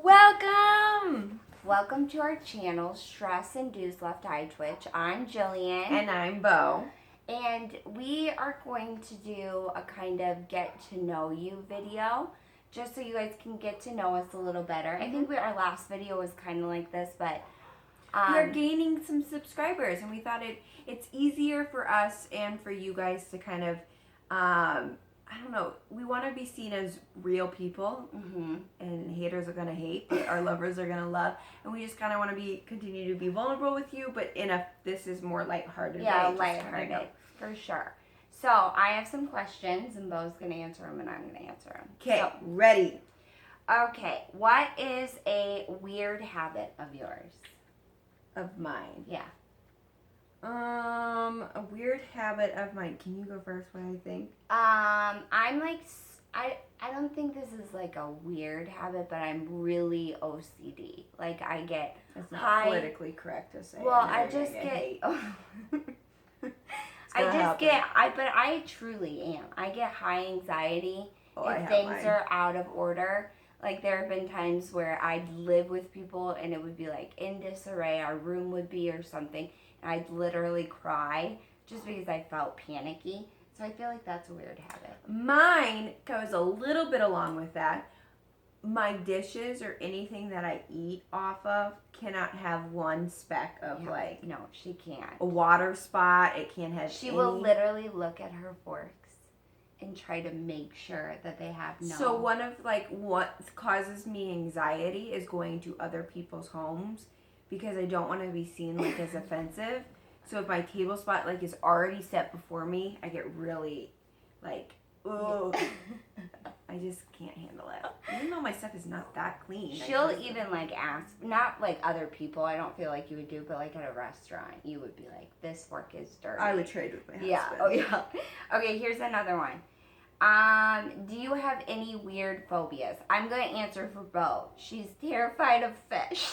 Welcome! Welcome to our channel, Stress Induced Left Eye Twitch. I'm Jillian. And I'm Bo. And we are going to do a kind of get to know you video, just so you guys can get to know us a little better. I think our last video was kind of like this, but we're gaining some subscribers, and we thought it's easier for us and for you guys to kind of, I don't know, we want to be seen as real people, and haters are going to hate, but our lovers are going to love, and we just kind of want to continue to be vulnerable with you, but this is more lighthearted. Yeah, lighthearted, for sure. So, I have some questions, and Bo's going to answer them, and I'm going to answer them. Okay, so, ready. Okay, what is a weird habit of yours? Of mine? Yeah. A weird habit of mine. Can you go first? What I think? I'm like, I don't think this is like a weird habit, but I'm really OCD. Like I get It's not politically correct to say. Well, I just get. But I truly am. I get high anxiety if things are out of order. Like, there have been times where I'd live with people and it would be, like, in disarray. Our room would be or something. And I'd literally cry just because I felt panicky. So I feel like that's a weird habit. Mine goes a little bit along with that. My dishes or anything that I eat off of cannot have one speck of, No, she can't. A water spot. It can't have She will literally look at her forks and try to make sure that they have no. So one of what causes me anxiety is going to other people's homes because I don't want to be seen as offensive. So if my table spot is already set before me, I get really oh, I just can't handle it. Even though my stuff is not that clean. She'll even ask, not other people. I don't feel like you would do, but at a restaurant, you would be like, "This fork is dirty." I would trade with my husband. Yeah. Oh yeah. Okay. Here's another one. Do you have any weird phobias? I'm gonna answer for Bo. She's terrified of fish.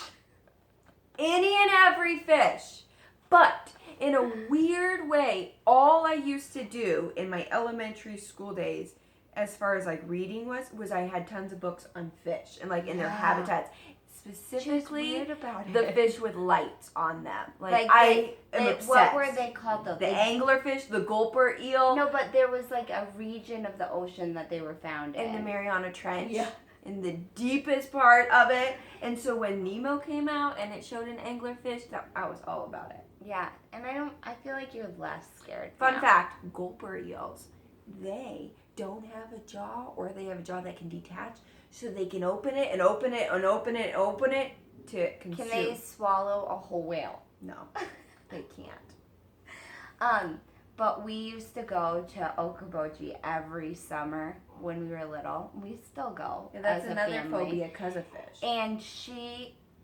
Any and every fish. But in a weird way, all I used to do in my elementary school days, as far as reading was I had tons of books on fish and in their habitats. Specifically, the fish with lights on them. I am obsessed. What were they called though? The anglerfish, the gulper eel. No, but there was a region of the ocean that they were found in. In the Mariana Trench. Yeah. In the deepest part of it. And so when Nemo came out and it showed an anglerfish, I was all about it. Yeah, and I feel like you're less scared. Fun fact, gulper eels, they don't have a jaw, or they have a jaw that can detach, so they can open it and open it and open it and open it to consume. Can they swallow a whole whale? No, they can't. But we used to go to Okoboji every summer when we were little. We still go. Yeah, that's as another a family. phobia because of fish. And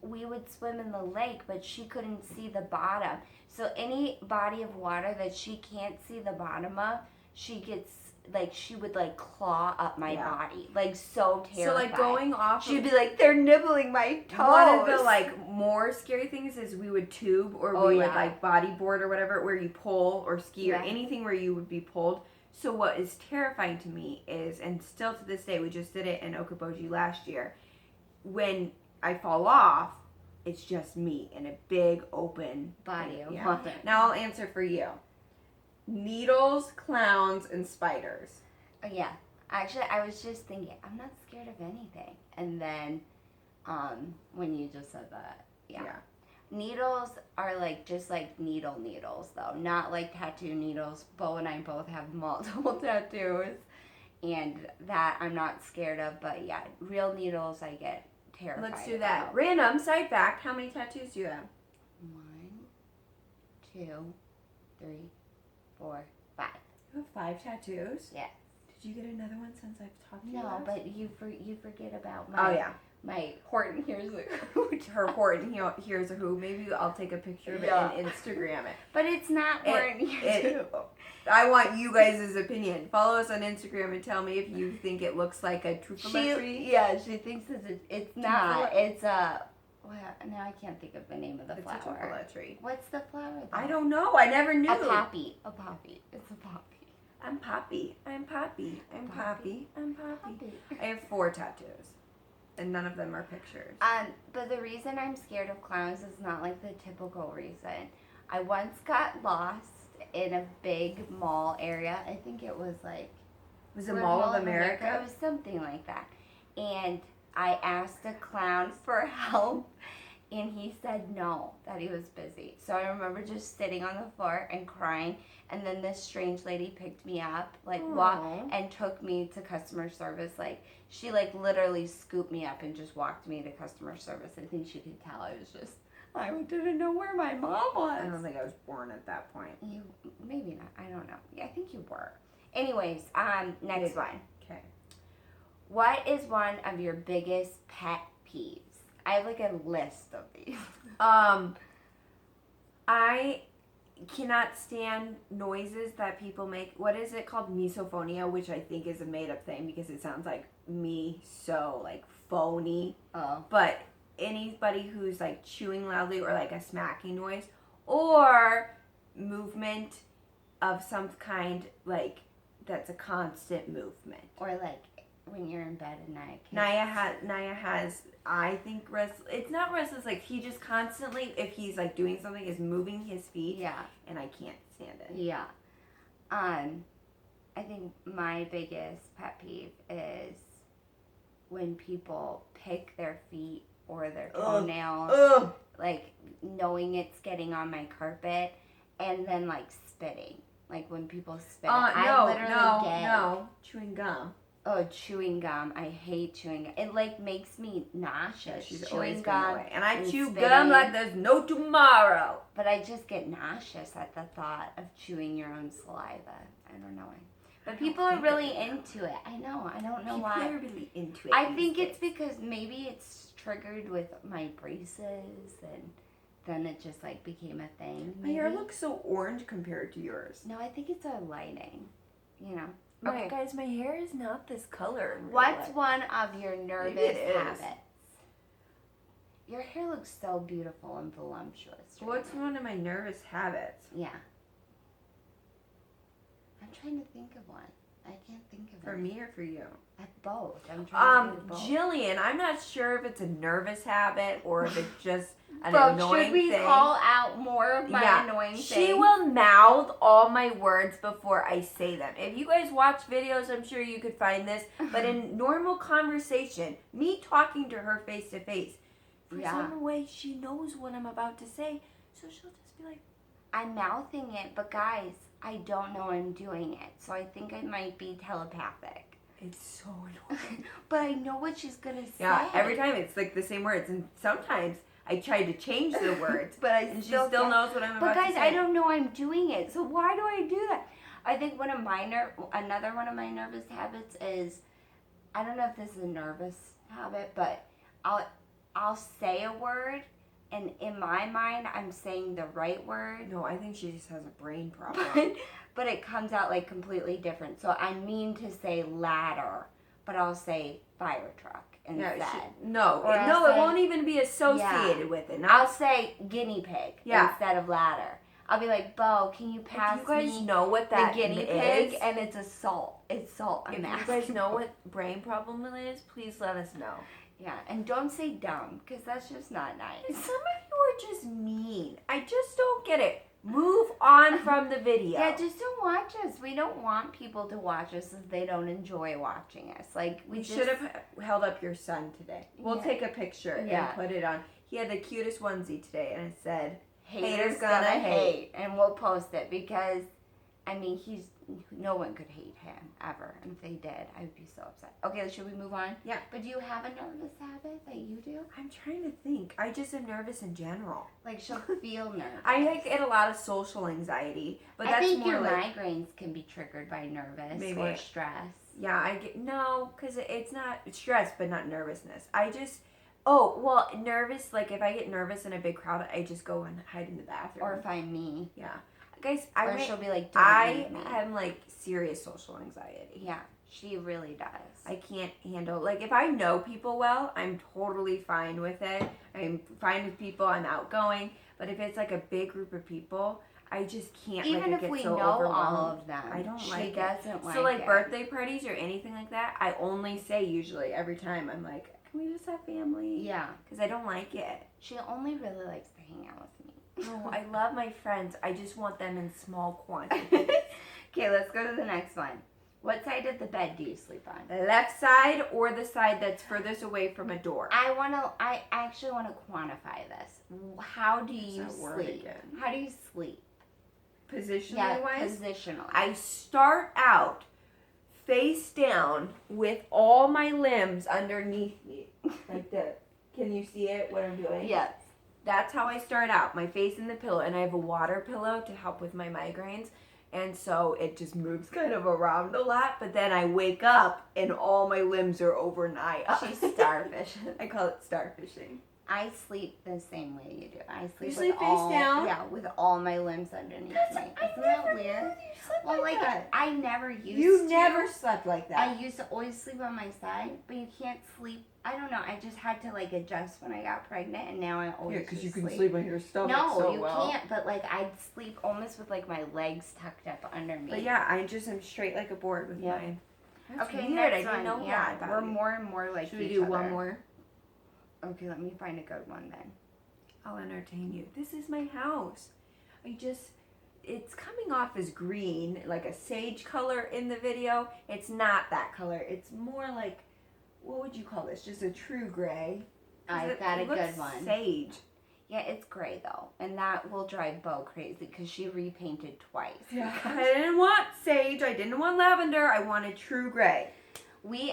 we would swim in the lake, but she couldn't see the bottom. So any body of water that she can't see the bottom of, she gets she would claw up my body, so terrified. So going off, she'd be like, "They're nibbling my toes." One of the more scary things is we would tube or we would bodyboard or whatever, where you pull or ski or anything where you would be pulled. So what is terrifying to me is, and still to this day, we just did it in Okoboji last year, when I fall off, it's just me in a big open body of water. Now I'll answer for you. Needles, clowns, and spiders. Oh, yeah. Actually, I was just thinking, I'm not scared of anything. And then, when you just said that, yeah. Needles are just needles, though. Not tattoo needles. Bo and I both have multiple tattoos. And that I'm not scared of. But, yeah, real needles I get terrified. Let's do that. Random side fact, how many tattoos do you have? 1, 2, 3, 4, 5. You have 5 tattoos? Yeah. Did you get another one since I've talked to you? No, but you forget about my my Horton Hears a Hoot. Her Horton Hears a Hoot. Maybe I'll take a picture of it and Instagram it. But it's not Horton Hears a Hoot. I want you guys' opinion. Follow us on Instagram and tell me if you think it looks like a truffula tree. Yeah, she thinks it's not. It's a... Well, now I can't think of the name of the flower. It's a truffula tree. What's the flower, though? I don't know. I never knew. A poppy. A poppy. It's a poppy. I'm Poppy. I'm Poppy. I'm Poppy. I'm Poppy. I have 4 tattoos. and none of them are pictures. But the reason I'm scared of clowns is not like the typical reason. I once got lost in a big mall area. I think it was like... Was it Mall of America? It was something like that. And I asked a clown for help, and he said no, that he was busy. So I remember just sitting on the floor and crying, and then this strange lady picked me up, like, walked and took me to customer service. Like, she, like, literally scooped me up and just walked me to customer service. I think she could tell I was just... I didn't know where my mom was. I don't think I was born at that point. You, maybe not. I don't know. Yeah, I think you were. Anyways, next one. Okay. What is one of your biggest pet peeves? I have like a list of these. I cannot stand noises that people make. What is it called? Misophonia, which I think is a made up thing because it sounds like me so like phony. Oh. But anybody who's like chewing loudly or like a smacking noise or movement of some kind, like that's a constant movement. Or like when you're in bed at night. Naya has I think it's not restless, like he just constantly, if he's like doing something, is moving his feet. Yeah. And I can't stand it. Yeah. I think my biggest pet peeve is when people pick their feet or their toenails, like knowing it's getting on my carpet, and then like spitting. Like when people spit. No, chewing gum. Oh, chewing gum. I hate chewing gum. It like makes me nauseous. Yeah, she's chewing always gum. Away. And I chew spitting. gum like there's no tomorrow. But I just get nauseous at the thought of chewing your own saliva. I don't know why. But people are really into it. I know. I don't know why. People are really into it. I think it's because maybe it's triggered with my braces, and then it just like became a thing. My hair looks so orange compared to yours. No, I think it's our lighting. You know. Okay. Guys, my hair is not this color. What's one of your nervous habits? Your hair looks so beautiful and voluptuous. What's one of my nervous habits? Yeah. I'm trying to think of one. I can't think of For one. me or for you? Both. I'm trying to think of both. Jillian, I'm not sure if it's a nervous habit or if it's just an Bro, annoying should we thing. call out more of my annoying things? She will mouth all my words before I say them. If you guys watch videos, I'm sure you could find this. But in normal conversation, me talking to her face to face, for some way she knows what I'm about to say, so she'll just be like, I'm mouthing it, but guys, I don't know I'm doing it. So I think I might be telepathic. It's so annoying. But I know what she's going to say. Yeah, every time it's like the same words. And sometimes I try to change the words, but she still knows what I'm about to say. But guys, I don't know I'm doing it. So why do I do that? I think another one of my nervous habits is, I don't know if this is a nervous habit, but I'll say a word, and in my mind, I'm saying the right word. No, I think she just has a brain problem. But it comes out like completely different. So I mean to say ladder, but I'll say fire truck instead. It won't even be associated with it. I'll say guinea pig instead of ladder. I'll be like, Bo, can you pass me? You guys know what that the guinea pig? And it's a salt. It's salt. If you guys know what brain problem it is, please let us know. Yeah, and don't say dumb, because that's just not nice. Some of you are just mean. I just don't get it. Move on from the video. Yeah, just don't watch us. We don't want people to watch us if they don't enjoy watching us. Like we should have held up your son today. We'll take a picture and put it on. He had the cutest onesie today, and it said, "Haters gonna hate," and we'll post it because, I mean, no one could hate him ever, and if they did, I would be so upset. Okay, should we move on? Yeah. But do you have a nervous habit that you do? I'm trying to think. I just am nervous in general. Like she'll feel nervous. I get a lot of social anxiety, but that's I think more your like migraines can be triggered by nervous or stress. Yeah, because it's not stress, but not nervousness. Nervous. Like if I get nervous in a big crowd, I just go and hide in the bathroom or find me. Yeah. Guys, she'll be like, I have like serious social anxiety. Yeah, she really does. I can't handle, like if I know people well, I'm totally fine with it. I'm fine with people, I'm outgoing. But if it's like a big group of people, I just can't. Even if we know all of them, I don't she like doesn't it. like So like it. birthday parties or anything like that, I only say usually every time I'm like, can we just have family? Yeah. Because I don't like it. She only really likes to hang out with me. No, I love my friends. I just want them in small quantities. Okay, let's go to the next one. What side of the bed do you sleep on? The left side or the side that's furthest away from a door? I actually want to quantify this. How do you What's that word sleep? again? How do you sleep? Positionally wise? Positionally. I start out face down with all my limbs underneath me. Like this. Can you see it, what I'm doing? Yes. That's how I start out. My face in the pillow. And I have a water pillow to help with my migraines. And so it just moves kind of around a lot. But then I wake up and all my limbs are over and up. She's starfishing. I call it starfishing. I sleep the same way you do. I sleep You sleep with face all, down? Yeah, with all my limbs underneath me. Isn't that weird? Well, like I never used to. You never slept like that. I used to always sleep on my side, but you can't sleep. I don't know. I just had to like adjust when I got pregnant, and now I always just sleep on your stomach No, you can't. But like I'd sleep almost with like my legs tucked up under me. But yeah, I just am straight like a board with Yeah. mine. That's Okay, weird. next I didn't one. know Yeah, that about we're you. more and more like Should we each do other. one more? Okay, let me find a good one then. I'll entertain you. This is my house. It's coming off as green, like a sage color in the video. It's not that color. It's more like, what would you call this? Just a true gray. I got a looks good one. Sage. Yeah, it's gray though, and that will drive Bo crazy because she repainted twice. Yeah. I didn't want sage. I didn't want lavender. I wanted true gray.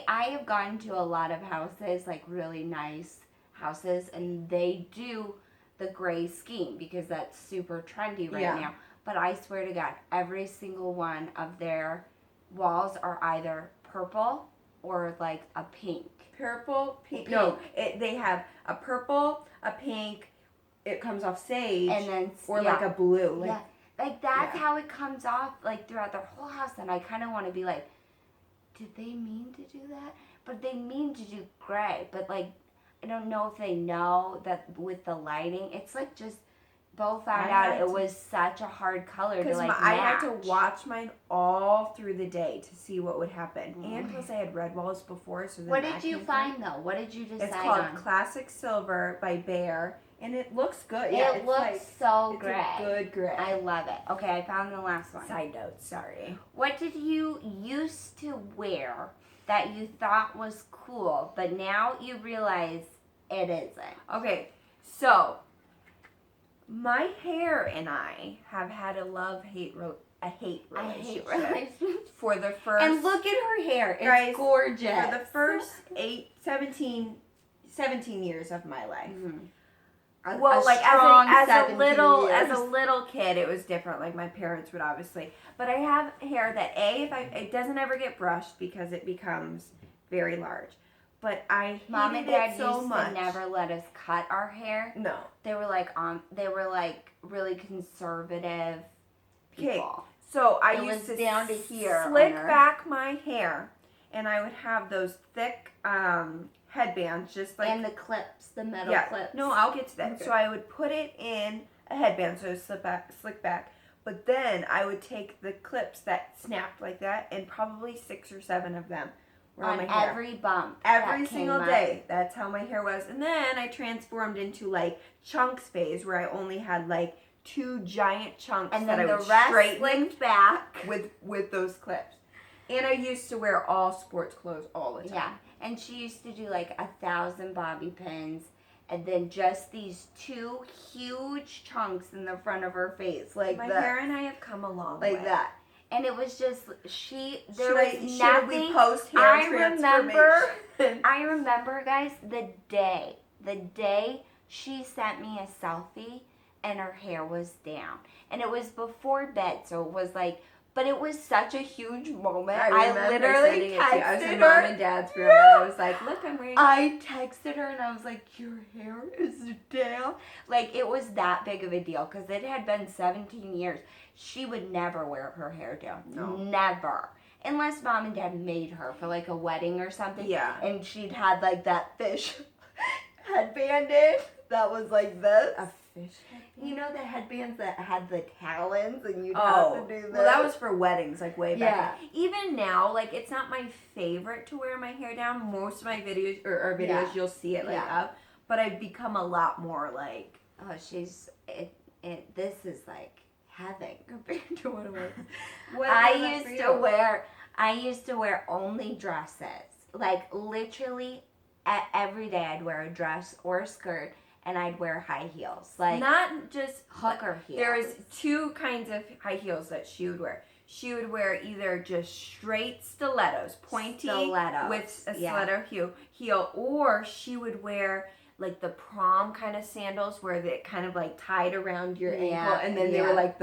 I have gone to a lot of houses, like really nice houses, and they do the gray scheme because that's super trendy right now. But I swear to God, every single one of their walls are either purple or like a pink. Purple, pink. Pink. No, they have a purple, a pink. It comes off sage, And then or like a blue. Like, yeah, like that's yeah. how it comes off like throughout their whole house, and I kind of want to be like, did they mean to do that? But they mean to do gray, but like I don't know if they know that with the lighting, it's like just Bo found out it was such a hard color to like I match. had to watch mine all through the day to see what would happen. And plus, I had red walls before, so then What that did you came find though? What did you decide It's called on? Classic Silver by Bear, and it looks good. It looks so it's gray. a good gray. I love it. Okay, I found the last one. Side note, sorry. What did you used to wear that you thought was cool, but now you realize it isn't? Okay, so my hair and I have had a love-hate relationship for the first. And look at her hair. It's Guys, gorgeous. for the first 17 years of my life. Mm-hmm. Well, like as a years. little kid, it was different. Like my parents would obviously, but I have hair that it doesn't ever get brushed because it becomes very large. But I hated Mom and Dad it so used much. to never let us cut our hair. No. They were like really conservative people. So I It used was to down to here slick on her. back my hair, and I would have those thick headbands, just like And the clips, the metal clips. No, I'll get to that. Okay. So I would put it in a headband, so it slick back. But then I would take the clips that snapped like that, and probably 6 or 7 of them were on on my hair. every bump. Every that single came up. day. That's how my hair was. And then I transformed into like chunks phase, where I only had like 2 giant chunks And that then I the would rest straighten slicked back. with those clips. And I used to wear all sports clothes all the time. Yeah. And she used to do like 1,000 bobby pins, and then just these 2 huge chunks in the front of her face, like My that, hair and I have come a long like way. that. And it was just there Should was we nothing. post hair I transformation? I remember, guys, the day she sent me a selfie and her hair was down, and it was before bed, so it was like. But it was such a huge moment. I literally texted I was in her. Mom and Dad's room, and I was like, "Look, I'm wearing." I texted her and I was like, your hair is down. Like, it was that big of a deal because it had been 17 years. She would never wear her hair down. No. Never. Unless Mom and Dad made her for like a wedding or something. Yeah. And she'd had like that fish headband in that was like this. A fish headband? You know the headbands that had the talons and you'd Oh, have to do this? well, that was for weddings, like way back. Yeah. Even now, like it's not my favorite to wear my hair down. Most of my videos or our videos, Yeah. you'll see it like Yeah. up. But I've become a lot more like. Oh, this is like heaven compared to what it was. What I was that for used to wear only dresses. Like literally every day I'd wear a dress or a skirt and I'd wear high heels. Like not just hooker heels. There was two kinds of high heels that she would wear. She would wear either just straight stilettos, pointy with a stiletto heel, or she would wear like the prom kind of sandals where they kind of like tied around your ankle, and then they were like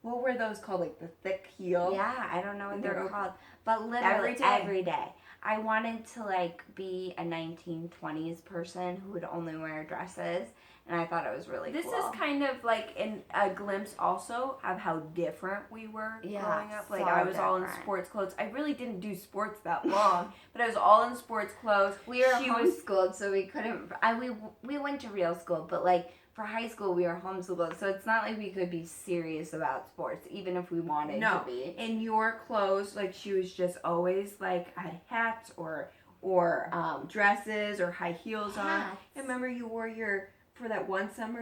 what were those called? Like the thick heel? Yeah, I don't know what they're called. But literally every day. I wanted to like be a 1920s person who would only wear dresses, and I thought it was really This cool. is kind of like a glimpse also of how different we were growing up. Like I was all in sports clothes. I really didn't do sports that long, but I was all in sports clothes. We were homeschooled, so we couldn't. We went to real school, but like for high school, we were homeschooled, so it's not like we could be serious about sports, even if we wanted to be. In your clothes, like she was just always like had hats or dresses or high heels on. I remember you wore for that one summer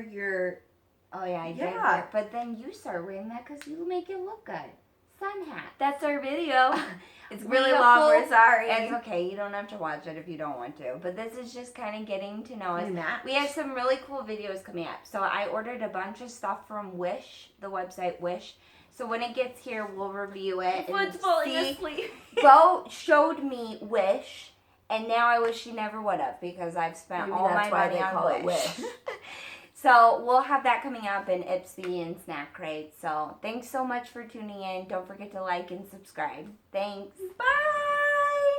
Oh yeah, I did. But then you started wearing that because you make it look good. Sun hat. That's our video. It's really long. We're sorry. It's okay. You don't have to watch it if you don't want to. But this is just kind of getting to know us. Matt. We have some really cool videos coming up. So I ordered a bunch of stuff from Wish, the website Wish. So when it gets here, we'll review it. Foot's falling asleep. Bo showed me Wish, and now I wish she never would have because I've spent all my money on Wish. So we'll have that coming up in Ipsy and Snack Crate. So thanks so much for tuning in. Don't forget to like and subscribe. Thanks. Bye.